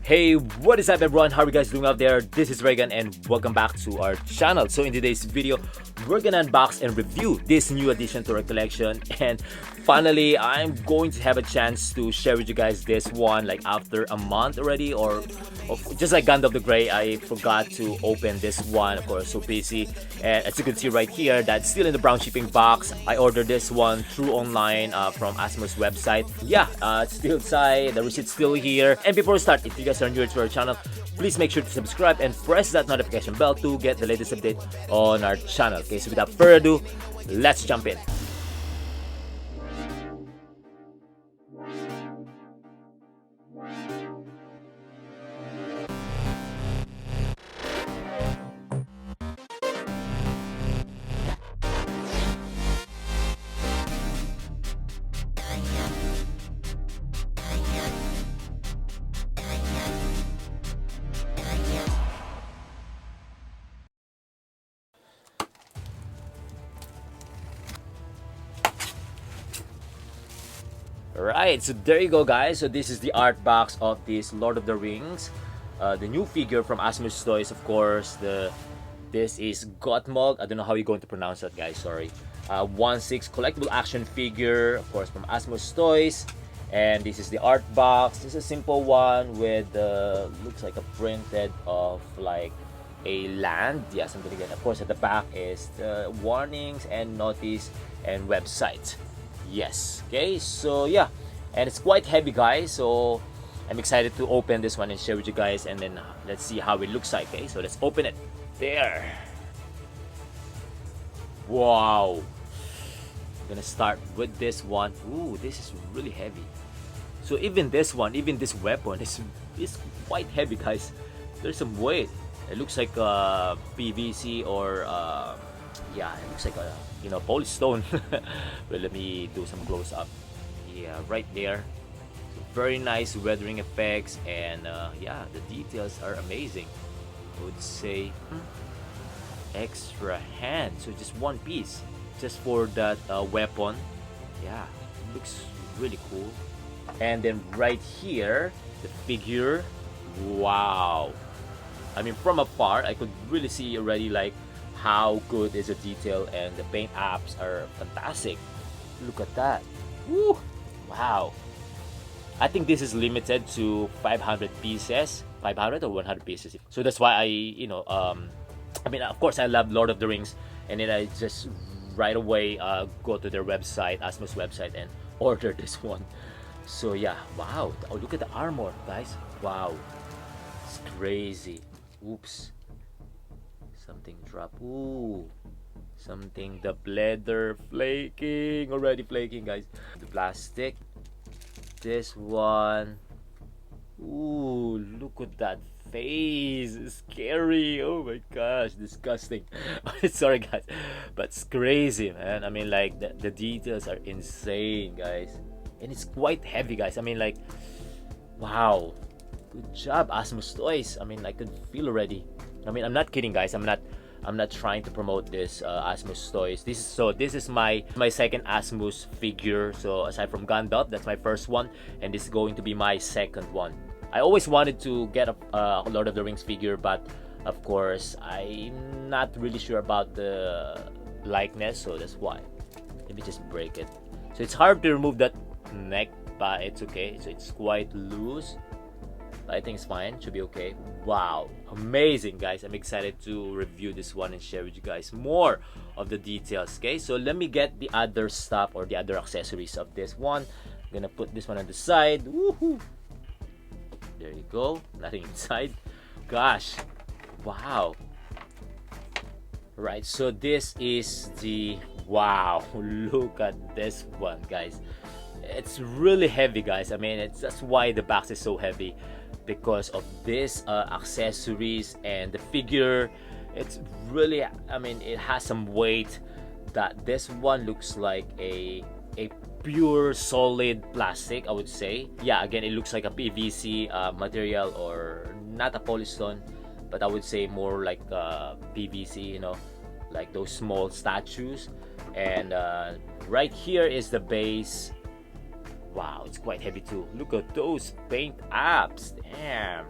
Hey, what is up everyone? How are you guys doing out there? This is Reagan and welcome back to our channel. So in today's video, we're gonna unbox and review this new addition to our collection, and finally I'm going to have a chance to share with you guys this one like after a month already, or just like Gundam the Grey, I forgot to open this one, of course, so busy. And as you can see right here, that's still in the brown shipping box. I ordered this one through online from ASMUS website. Yeah, it's still inside, the receipt's still here. And before we start, if you guys are new to our channel, please make sure to subscribe and press that notification bell to get the latest update on our channel. Okay, so without further ado, let's jump in. Alright, so there you go guys. So this is the art box of this Lord of the Rings, the new figure from ASMUS Toys, of course. This is Gothmog. I don't know how you're going to pronounce that, guys, sorry. 1/6 collectible action figure, of course, from ASMUS Toys. And this is the art box. This is a simple one with looks like a printed of like a land, yeah, something like that. Of course, at the back is the warnings and notice and website. Yes, okay, so yeah, and it's quite heavy guys, so I'm excited to open this one and share with you guys, and then let's see how it looks like. Okay, so let's open it. There, wow. I'm gonna start with this one. Ooh, this is really heavy. So even this one, even this weapon is quite heavy guys. There's some weight. It looks like PVC or yeah, it looks like a polished stone. But let me do some close up. Yeah, right there. So very nice weathering effects, and yeah, the details are amazing. I would say extra hand, so just one piece just for that weapon. Yeah, looks really cool. And then right here, the figure. Wow, I mean, from afar I could really see already like how good is the detail, and the paint apps are fantastic. Look at that. Woo! Wow. I think this is limited to 500 pieces, 500 or 100 pieces. So that's why I mean, of course I love Lord of the Rings, and then I just right away go to their website, ASMUS website, and order this one. So yeah, wow. Oh, look at the armor, guys. Wow. It's crazy. Oops. Something drop. Ooh, something. The leather flaking, already flaking, guys. The plastic. This one. Ooh, look at that face. It's scary. Oh my gosh, disgusting. Sorry, guys, but it's crazy, man. I mean, like the details are insane, guys, and it's quite heavy, guys. I mean, like, wow, good job, ASMUS Toys. I mean, I could feel already. I mean, I'm not kidding, guys. I'm not trying to promote this ASMUS Toys. This is my second ASMUS figure. So aside from Gundam, that's my first one, and this is going to be my second one. I always wanted to get a Lord of the Rings figure, but of course I'm not really sure about the likeness, so that's why. Let me just break it. So it's hard to remove that neck, but it's okay. So it's quite loose. I think it's fine, should be okay. Wow, amazing, guys. I'm excited to review this one and share with you guys more of the details. Okay, so let me get the other stuff or the other accessories of this one. I'm gonna put this one on the side. Woohoo! There you go, nothing inside. Gosh, wow. Right, so this is the, wow, look at this one, guys. It's really heavy, guys. I mean, that's why the box is so heavy, because of this accessories and the figure. It's really, I mean, it has some weight. That this one looks like a pure solid plastic, I would say. Yeah, again, it looks like a PVC material, or not a polystone, but I would say more like PVC, like those small statues. And right here is the base. Wow, it's quite heavy too. Look at those paint apps. Damn.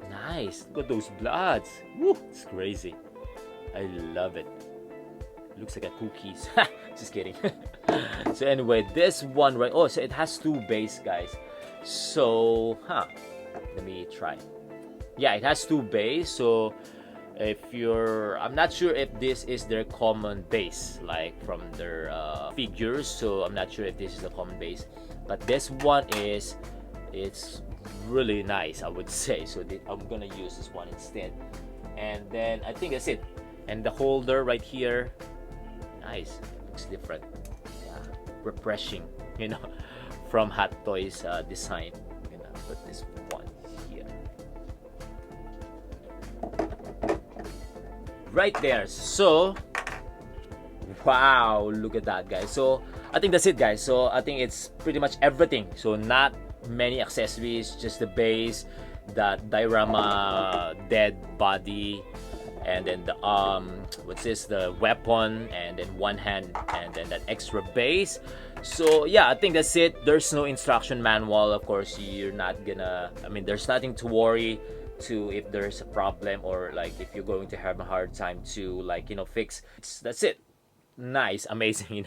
Nice. Look at those bloods. Woo, it's crazy. I love it. Looks like a cookies. Just kidding. So anyway, this one, right? Oh, so it has two base, guys. So, let me try. Yeah, it has two base. So if I'm not sure if this is their common base, like from their figures. So I'm not sure if this is the common base, but this one it's really nice, I would say. So I'm gonna use this one instead. And then I think that's it. And the holder right here, nice. Looks different. Yeah, refreshing. From Hot Toys design. I'm gonna put this one here. Right there. So, wow, look at that, guys. So I think that's it, guys. So I think it's pretty much everything. So not many accessories, just the base, that diorama dead body, and then the what's this, the weapon, and then one hand, and then that extra base. So yeah, I think that's it. There's no instruction manual. Of course, you're not gonna, there's nothing to worry to if there's a problem, or like if you're going to have a hard time to fix. That's it. Nice, amazing.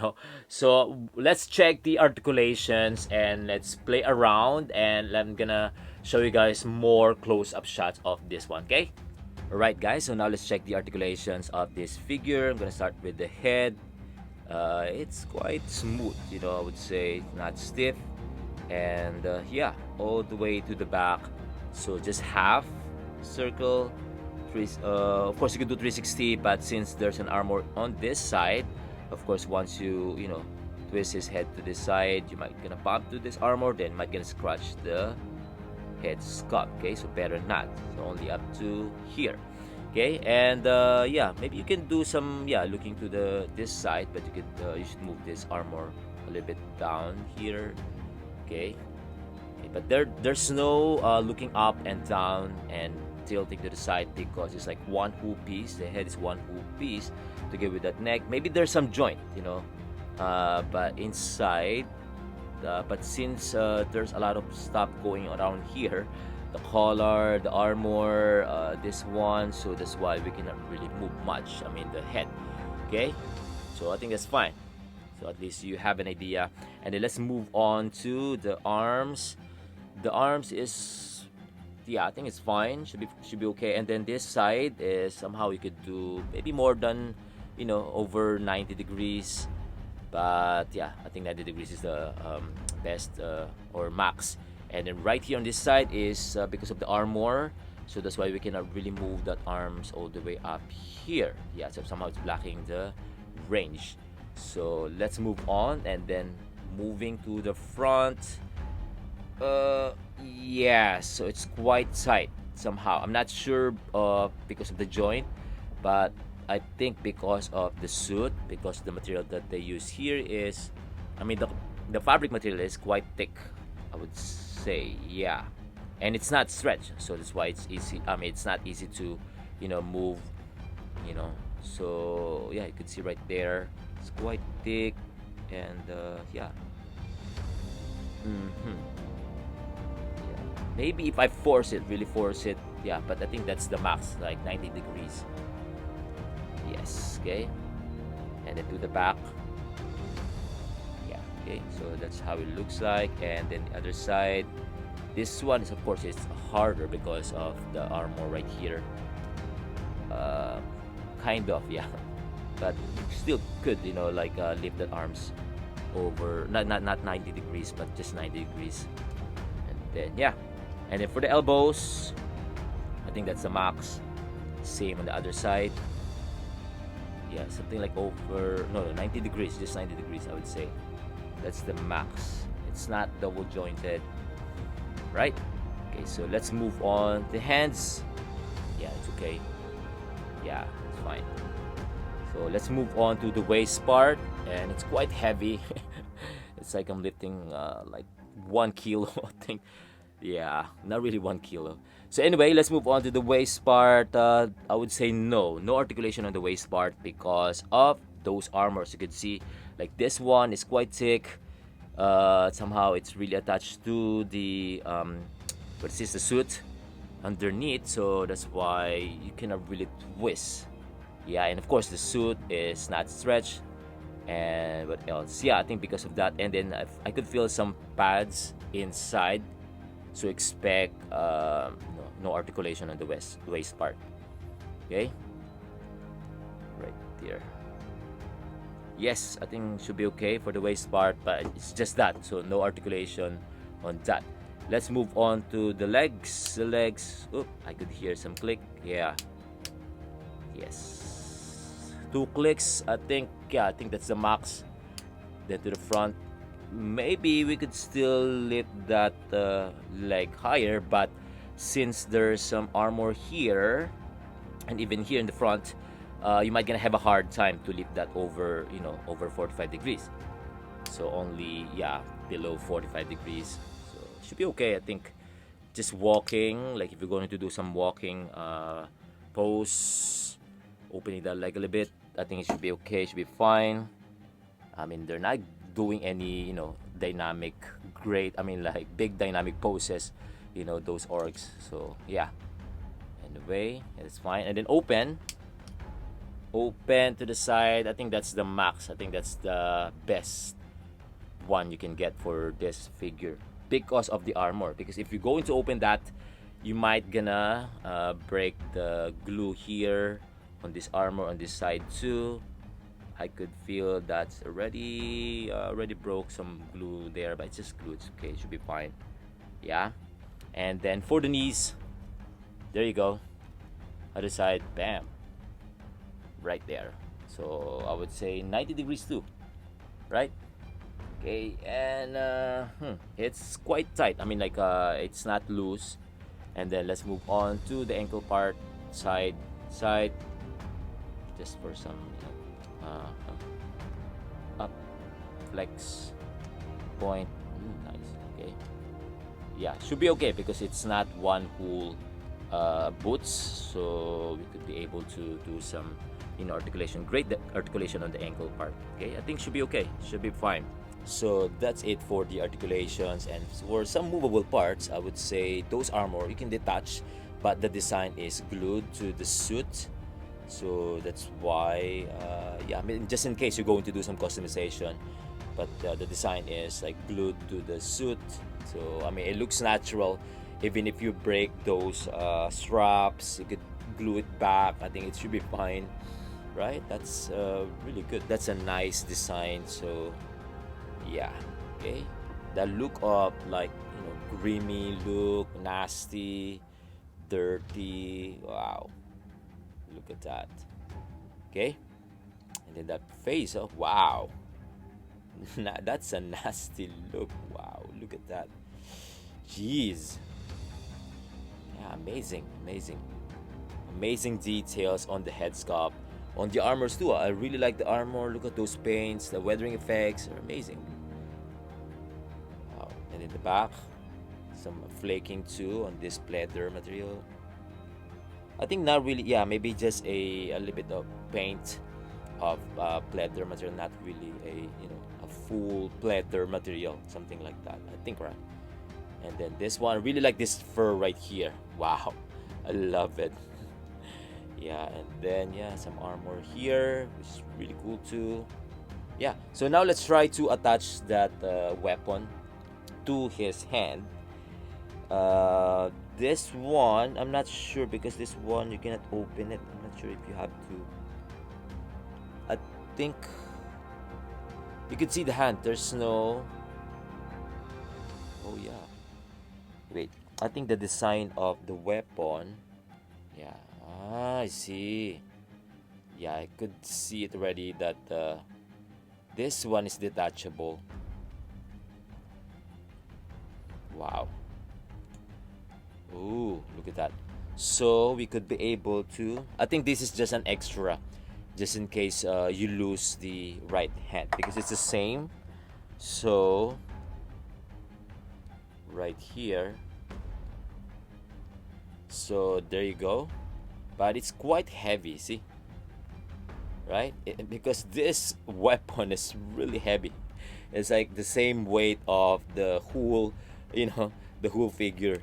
So let's check the articulations and let's play around, and I'm gonna show you guys more close-up shots of this one. Okay, alright guys, so now let's check the articulations of this figure. I'm gonna start with the head. It's quite smooth, I would say, not stiff, and yeah, all the way to the back. So just half circle. Of course you could do 360, but since there's an armor on this side, of course once you twist his head to this side, you might gonna bump to this armor, then might gonna scratch the head sculpt. Okay, so better not. So only up to here. Okay, and yeah, maybe you can do some looking to this side, but you should move this armor a little bit down here. Okay, but there's no looking up and down and tilting to the side, because it's like one whole piece. The head is one whole piece together with that neck. Maybe there's some joint, but inside. But since there's a lot of stuff going around here, the collar, the armor, this one, so that's why we cannot really move much. The head. Okay, so I think that's fine. So at least you have an idea. And then let's move on to the arms. The arms is, I think it's fine. Should be okay. And then this side is somehow you could do maybe more than over 90 degrees. But yeah, I think 90 degrees is the best or max. And then right here on this side is because of the armor, so that's why we cannot really move that arms all the way up here. Yeah, so somehow it's blocking the range. So let's move on, and then moving to the front. Yeah, so it's quite tight somehow. I'm not sure because of the joint, but I think because of the suit, because the material that they use here is, the fabric material is quite thick, I would say. Yeah, and it's not stretch, so that's why it's easy. It's not easy to move. So yeah, you can see right there, it's quite thick, and yeah. Maybe if I really force it, yeah, but I think that's the max, like 90 degrees. Yes, okay. And then to the back. Yeah, okay, so that's how it looks like. And then the other side, this one is, of course, it's harder because of the armor right here. Kind of, yeah. But still could, lift the arms over, not 90 degrees, but just 90 degrees. And then, yeah. And then for the elbows, I think that's the max. Same on the other side. Yeah, something like over, no, 90 degrees, just 90 degrees, I would say. That's the max. It's not double jointed, right? Okay, so let's move on. The hands, yeah, it's okay. Yeah, it's fine. So let's move on to the waist part, and it's quite heavy. It's like I'm lifting like 1 kilo, I think. Yeah, not really 1 kilo. So anyway, let's move on to the waist part. I would say no articulation on the waist part because of those armors. You can see, like this one is quite thick, Somehow it's really attached to the what is this, the suit underneath, so that's why you cannot really twist. Yeah, and of course the suit is not stretched. And what else? Yeah, I think because of that, and then I could feel some pads inside, so expect no articulation on the waist part. Okay, right there. Yes, I think should be okay for the waist part, but it's just that, so no articulation on that. Let's move on to the legs. The legs. Oop, I could hear some click. Yeah. Yes. 2 clicks. I think. Yeah, I think that's the max. Then to the front. Maybe we could still lift that leg higher, but since there's some armor here, and even here in the front, you might gonna have a hard time to lift that over, over 45 degrees. So only, yeah, below 45 degrees. So should be okay. I think just walking, like if you're going to do some walking pose, opening that leg a little bit, I think it should be okay. It should be fine. I mean, they're not doing any, dynamic, great, I mean, like big dynamic poses, those orgs. So yeah. Anyway, it's fine. And then open to the side. I think that's the max. I think that's the best one you can get for this figure because of the armor. Because if you're going to open that, you might gonna break the glue here on this armor on this side too. I could feel that's already broke some glue there, but it's just glue. It's okay. It should be fine. Yeah. And then for the knees, there you go. Other side, bam, right there. So I would say 90 degrees too, right? Okay, and it's quite tight. I mean, like it's not loose. And then let's move on to the ankle part, side, just for some, up, flex, point. Nice. Okay. Yeah, should be okay because it's not one whole boots, so we could be able to do some articulation, great articulation on the ankle part. Okay, I think should be okay, should be fine. So that's it for the articulations. And for some movable parts, I would say those armor you can detach, but the design is glued to the suit, so that's why yeah, I mean, just in case you're going to do some customization, but the design is like glued to the suit. So I mean, it looks natural. Even if you break those straps, you could glue it back. I think it should be fine, right? That's really good. That's a nice design. So yeah, okay. That look of like, grimy look, nasty, dirty. Wow, look at that. Okay, and then that face. Oh wow, that's a nasty look. Wow, look at that. Jeez. Yeah, amazing details on the head sculpt, on the armors too. I really like the armor. Look at those paints, the weathering effects are amazing. Wow. And in the back, some flaking too on this pleather material. I think not really. Yeah, maybe just a little bit of paint of pleather material, not really a full pleather material, something like that. I think, right. And then this one, I really like this fur right here. Wow, I love it. Yeah, and then yeah, some armor here, which is really cool too. Yeah, so now let's try to attach that weapon to his hand. This one, I'm not sure because this one you cannot open it. I'm not sure if you have to. I think you can see the hand. There's no. Oh yeah. Wait, I think the design of the weapon. Yeah, I see. Yeah, I could see it already that this one is detachable. Wow. Ooh, look at that. So we could be able to. I think this is just an extra, just in case you lose the right hand because it's the same. So right here. So there you go. But it's quite heavy, see? Right? Because this weapon is really heavy. It's like the same weight of the whole, the whole figure.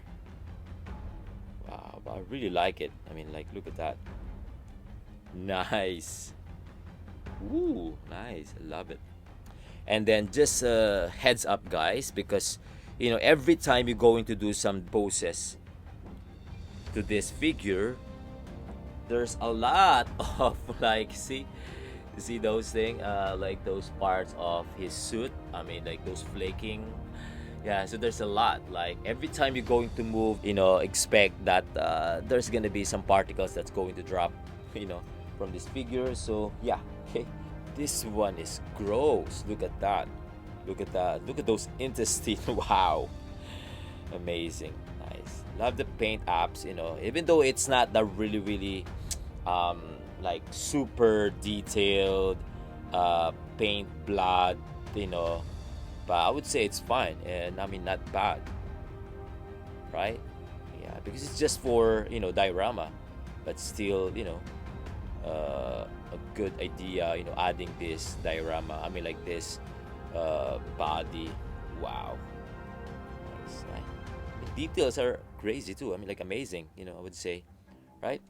Wow, I really like it. I mean, like, look at that. Nice. Ooh, nice. I love it. And then just heads up, guys, because every time you're going to do some poses to this figure, there's a lot of like, see, you see those things, like those parts of his suit. I mean, like those flaking. Yeah, so there's a lot. Like every time you're going to move, expect that there's gonna be some particles that's going to drop, from this figure. So yeah, okay. This one is gross. Look at that. Look at that. Look at those intestines. Wow. Amazing. Nice. Love the paint apps, even though it's not the really, really like super detailed paint blood, but I would say it's fine, and I mean not bad. Right? Yeah, because it's just for, diorama, but still, a good idea, adding this diorama. I mean, like this body. Wow. Nice. The details are crazy too. I mean, like amazing, I would say. Right?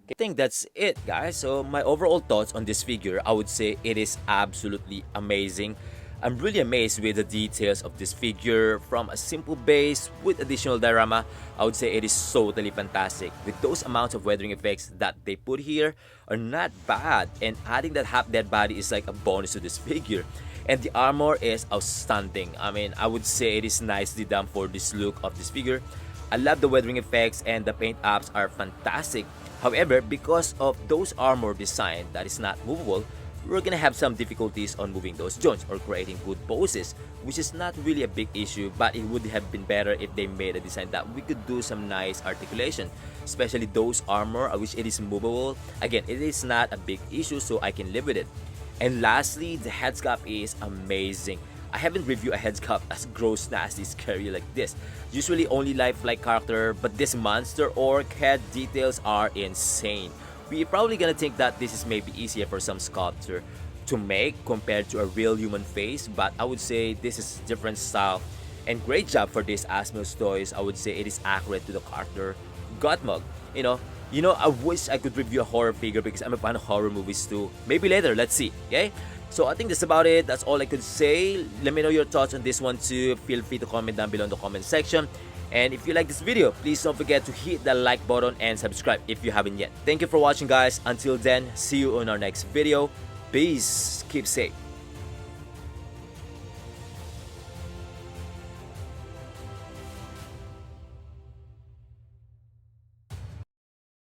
I think that's it, guys. So my overall thoughts on this figure, I would say it is absolutely amazing. I'm really amazed with the details of this figure. From a simple base with additional diorama, I would say it is totally fantastic. With those amounts of weathering effects that they put here are not bad, and adding that half dead body is like a bonus to this figure. And the armor is outstanding. I mean, I would say it is nicely done for this look of this figure. I love the weathering effects, and the paint apps are fantastic. However, because of those armor design that is not movable, we're gonna have some difficulties on moving those joints or creating good poses, which is not really a big issue, but it would have been better if they made a design that we could do some nice articulation, especially those armor. I wish it is movable. Again, it is not a big issue, so I can live with it. And lastly, the head sculpt is amazing. I haven't reviewed a head sculpt as gross, nasty, scary like this. Usually only lifelike character, but this monster orc head details are insane. We're probably gonna think that this is maybe easier for some sculptor to make compared to a real human face, but I would say this is different style, and great job for this ASMUS toys. I would say it is accurate to the character Gothmog. I wish I could review a horror figure because I'm a fan of horror movies too. Maybe later, let's see. Okay, so I think that's about it. That's all I could say. Let me know your thoughts on this one too. Feel free to comment down below in the comment section. And if you like this video, please don't forget to hit the like button and subscribe if you haven't yet. Thank you for watching, guys. Until then, see you on our next video. Peace. Keep safe.